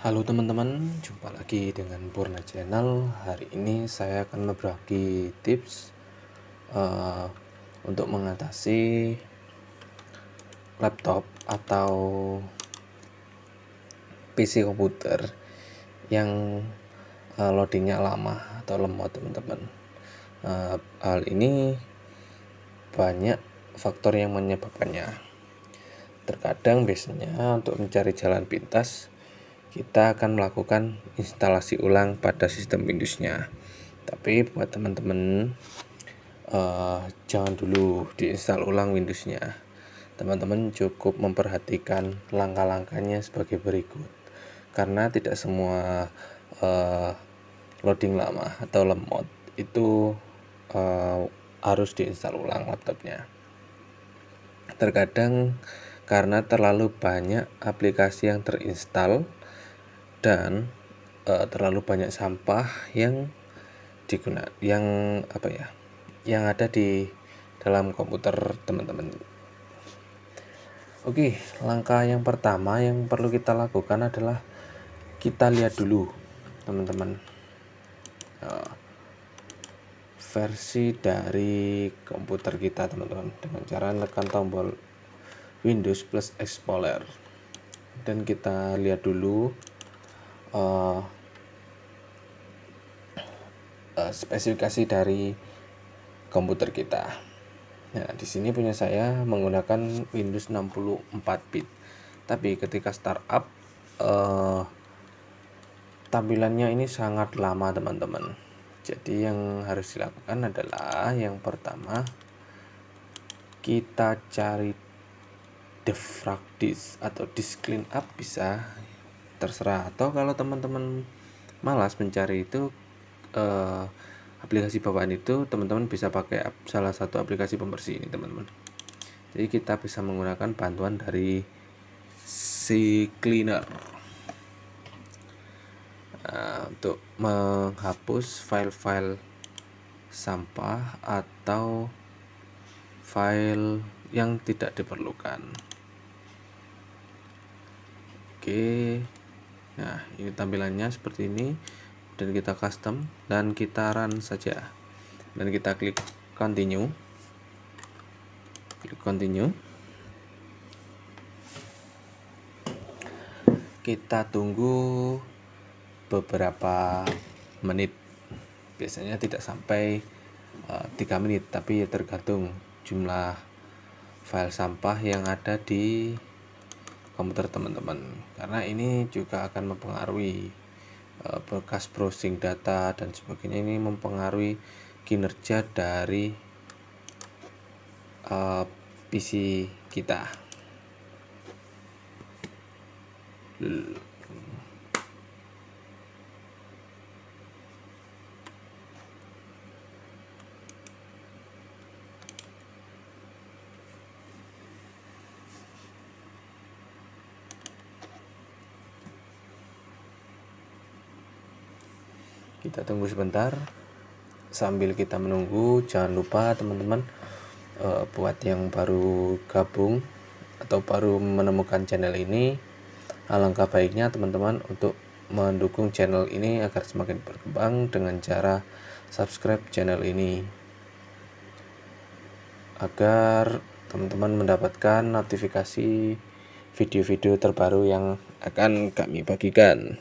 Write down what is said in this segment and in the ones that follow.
Halo teman-teman, jumpa lagi dengan Purna Channel. Hari ini saya akan berbagi tips untuk mengatasi laptop atau PC komputer yang loadingnya lama atau lemot, teman-teman. Hal ini banyak faktor yang menyebabkannya. Terkadang biasanya untuk mencari jalan pintas kita akan melakukan instalasi ulang pada sistem Windows-nya. Tapi buat teman-teman, jangan dulu diinstal ulang Windows-nya. Teman-teman cukup memperhatikan langkah-langkahnya sebagai berikut. Karena tidak semua loading lama atau lemot itu harus diinstal ulang laptopnya. Terkadang karena terlalu banyak aplikasi yang terinstall dan terlalu banyak sampah yang yang ada di dalam komputer teman-teman. Oke, langkah yang pertama yang perlu kita lakukan adalah kita lihat dulu, teman-teman, versi dari komputer kita, teman-teman, dengan cara menekan tombol Windows plus Explorer, dan kita lihat dulu spesifikasi dari komputer kita. Nah, di sini punya saya menggunakan Windows 64 bit. Tapi ketika startup tampilannya ini sangat lama, teman-teman. Jadi yang harus dilakukan adalah yang pertama, kita cari defrag disk atau disk clean up, bisa terserah, atau kalau teman-teman malas mencari itu aplikasi bawaan itu, teman-teman bisa pakai salah satu aplikasi pembersih ini, teman-teman. Jadi kita bisa menggunakan bantuan dari CCleaner untuk menghapus file-file sampah atau file yang tidak diperlukan. Oke, nah ini tampilannya seperti ini, dan kita custom dan kita run saja, dan kita klik continue. Kita tunggu beberapa menit, biasanya tidak sampai 3 menit, tapi tergantung jumlah file sampah yang ada di komputer teman-teman, karena ini juga akan mempengaruhi bekas browsing data dan sebagainya. Ini mempengaruhi kinerja dari PC kita. Kita tunggu sebentar. Sambil kita menunggu, jangan lupa teman-teman, buat yang baru gabung atau baru menemukan channel ini, alangkah baiknya teman-teman untuk mendukung channel ini agar semakin berkembang dengan cara subscribe channel ini, agar teman-teman mendapatkan notifikasi video-video terbaru yang akan kami bagikan.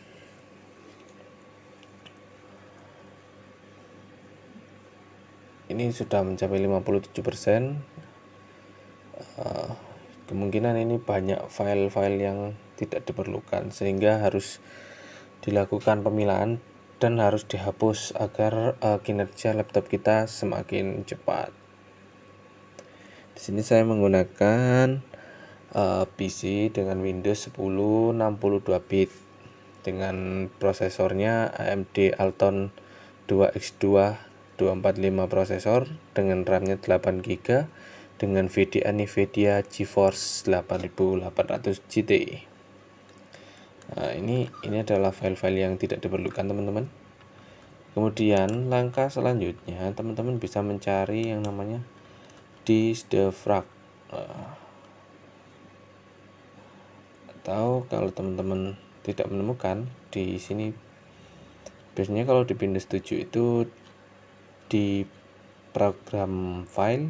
Ini sudah mencapai 57%. Kemungkinan ini banyak file-file yang tidak diperlukan, sehingga harus dilakukan pemilahan dan harus dihapus agar kinerja laptop kita semakin cepat. Di sini saya menggunakan PC dengan Windows 10 62 bit dengan prosesornya AMD Alton 2X2 245 prosesor, dengan RAM-nya 8 GB, dengan VDA NVIDIA GeForce 8800 GT. Nah, ini adalah file-file yang tidak diperlukan, teman-teman. Kemudian langkah selanjutnya, teman-teman bisa mencari yang namanya disk defrag, atau kalau teman-teman tidak menemukan, di sini biasanya kalau di Windows 7 itu di program file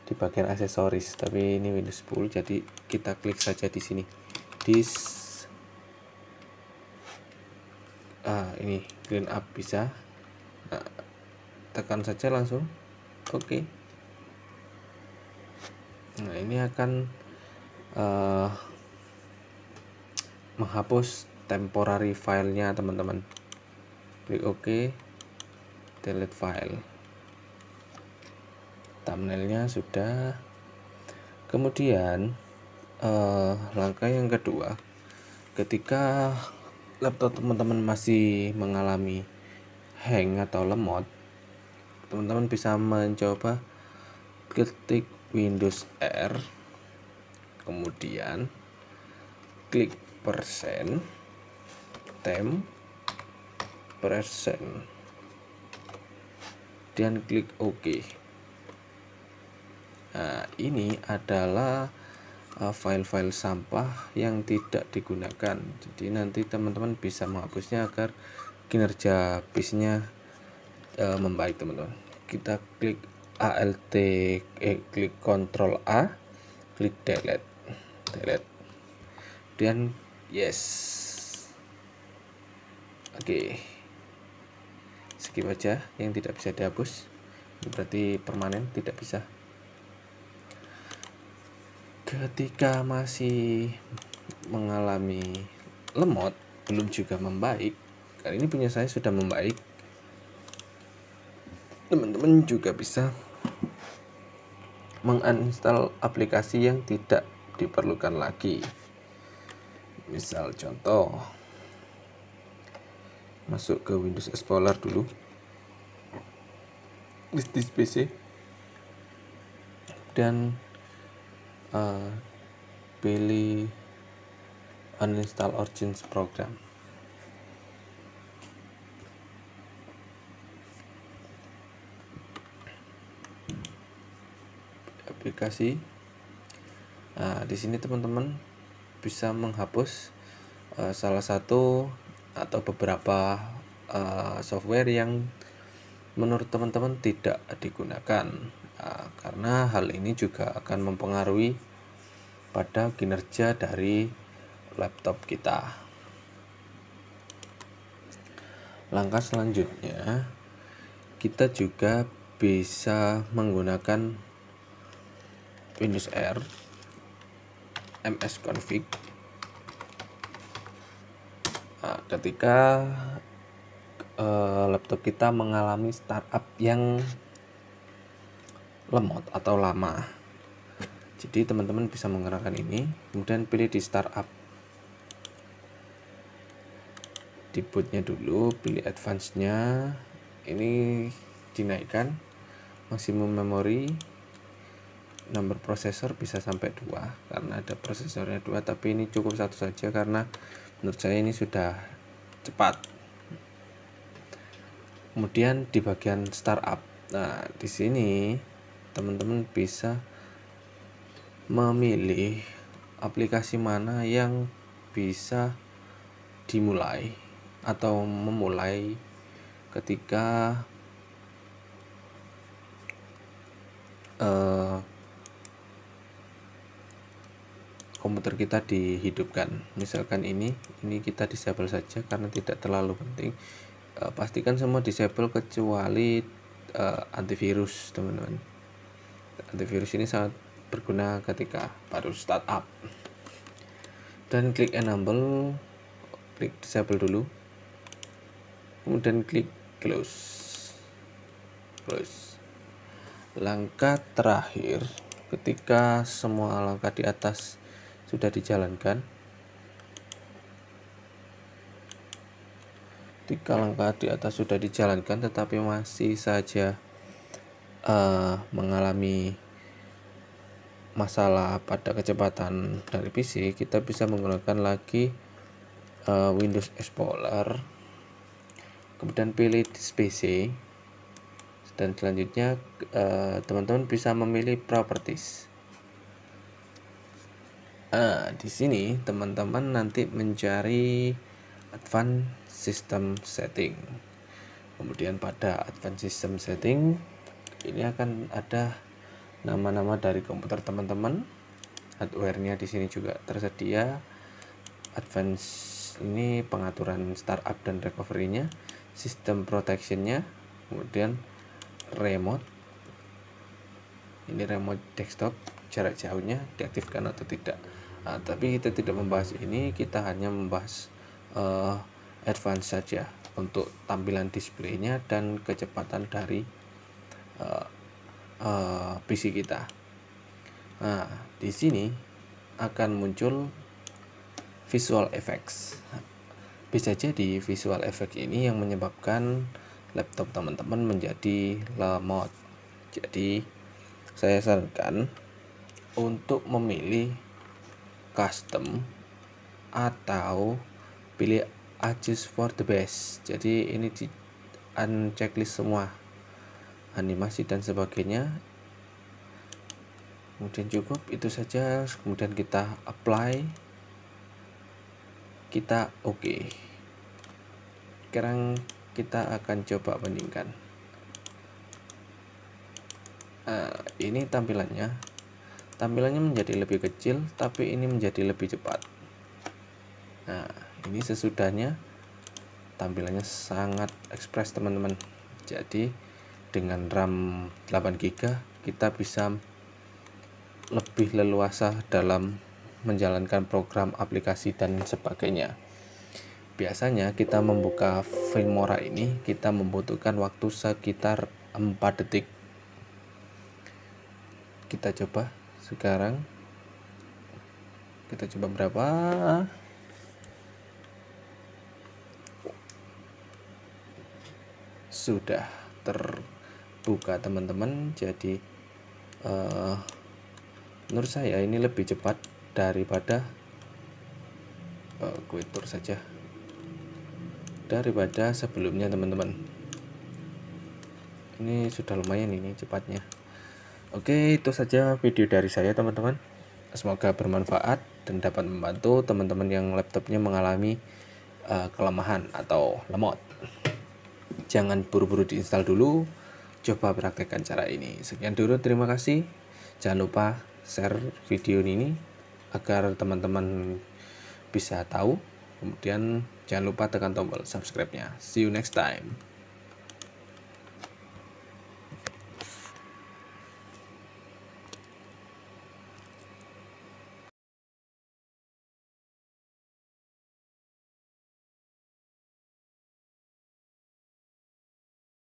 di bagian aksesoris, tapi ini Windows 10, jadi kita klik saja di sini disk. Ini clean up bisa. Nah, tekan saja langsung oke. Nah, ini akan menghapus temporary filenya teman-teman. Klik OK, delete file. Thumbnailnya sudah. Kemudian langkah yang kedua, ketika laptop teman-teman masih mengalami hang atau lemot, teman-teman bisa mencoba ketik Windows R, kemudian klik %temp %, dan klik OK. Nah, ini adalah file-file sampah yang tidak digunakan. Jadi nanti teman-teman bisa menghapusnya agar kinerja BIOS-nya membaik, teman-teman. Kita klik klik Ctrl A, klik delete, dan yes. Oke, skip aja yang tidak bisa dihapus. Ini berarti permanen, tidak bisa. Ketika masih mengalami lemot, belum juga membaik, kali ini punya saya sudah membaik, teman-teman juga bisa menginstal aplikasi yang tidak diperlukan lagi. Misal contoh, masuk ke Windows Explorer dulu di PC, dan pilih uninstall Origins program. Aplikasi. Nah, di sini teman-teman bisa menghapus salah satu atau beberapa software yang menurut teman-teman tidak digunakan, karena hal ini juga akan mempengaruhi pada kinerja dari laptop kita. Langkah selanjutnya, kita juga bisa menggunakan Windows R msconfig. Ketika laptop kita mengalami startup yang lemot atau lama, jadi teman-teman bisa menggunakan ini, kemudian pilih di startup, di bootnya dulu, pilih advance-nya, ini dinaikkan maksimum memori, nomor prosesor bisa sampai 2 karena ada prosesornya 2, tapi ini cukup 1 saja karena menurut saya ini sudah cepat. Kemudian di bagian startup, nah di sini teman-teman bisa memilih aplikasi mana yang bisa dimulai atau memulai ketika komputer kita dihidupkan. Misalkan ini kita disable saja karena tidak terlalu penting. Pastikan semua disable kecuali antivirus, teman-teman. Antivirus ini sangat berguna ketika baru startup. Dan klik enable, klik disable dulu, kemudian klik close. Langkah terakhir, ketika semua langkah di atas sudah dijalankan, tetapi masih saja mengalami masalah pada kecepatan dari PC, kita bisa menggunakan lagi Windows Explorer, kemudian pilih disk PC, dan selanjutnya teman-teman bisa memilih properties. Di sini teman-teman nanti mencari Advanced System Setting. Kemudian pada Advanced System Setting ini akan ada nama-nama dari komputer teman-teman. Hardware-nya di sini juga tersedia. Advanced ini pengaturan startup dan recovery-nya, sistem protection-nya, kemudian remote. Ini remote desktop, jarak jauhnya diaktifkan atau tidak. Tapi kita tidak membahas ini, kita hanya membahas advance saja untuk tampilan displaynya dan kecepatan dari PC kita. Nah, di sini akan muncul visual effects. Bisa jadi visual effect ini yang menyebabkan laptop teman-teman menjadi lemot. Jadi saya sarankan untuk memilih custom atau pilih adjust for the best. Jadi ini di checklist semua animasi dan sebagainya. Kemudian cukup itu saja, kemudian kita apply, kita oke. Sekarang kita akan coba bandingkan. Ini tampilannya menjadi lebih kecil, tapi ini menjadi lebih cepat. Nah, ini sesudahnya tampilannya sangat ekspres teman-teman. Jadi dengan RAM 8 GB kita bisa lebih leluasa dalam menjalankan program, aplikasi dan sebagainya. Biasanya kita membuka Filmora ini kita membutuhkan waktu sekitar 4 detik. Kita coba sekarang. Kita coba berapa? Sudah terbuka teman-teman. Jadi menurut saya ini lebih cepat daripada Quitur saja, daripada sebelumnya teman-teman. Ini sudah lumayan ini cepatnya. Oke, itu saja video dari saya teman-teman. Semoga bermanfaat dan dapat membantu teman-teman yang laptopnya mengalami kelemahan atau lemot. Jangan buru-buru diinstal dulu, coba praktekkan cara ini. Sekian dulu, terima kasih. Jangan lupa share video ini agar teman-teman bisa tahu. Kemudian jangan lupa tekan tombol subscribe-nya. See you next time.